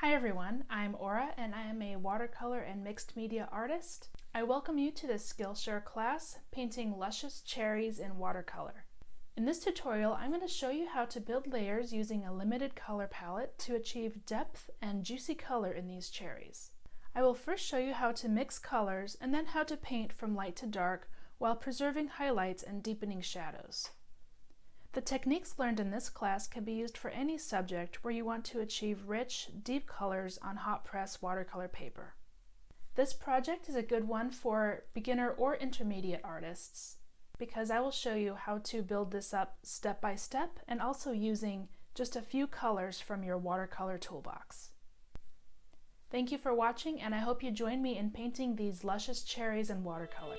Hi everyone, I'm Aura and I am a watercolor and mixed media artist. I welcome you to this Skillshare class, painting luscious cherries in watercolor. In this tutorial, I'm going to show you how to build layers using a limited color palette to achieve depth and juicy color in these cherries. I will first show you how to mix colors and then how to paint from light to dark while preserving highlights and deepening shadows. The techniques learned in this class can be used for any subject where you want to achieve rich, deep colors on hot press watercolor paper. This project is a good one for beginner or intermediate artists because I will show you how to build this up step by step and also using just a few colors from your watercolor toolbox. Thank you for watching, and I hope you join me in painting these luscious cherries in watercolor.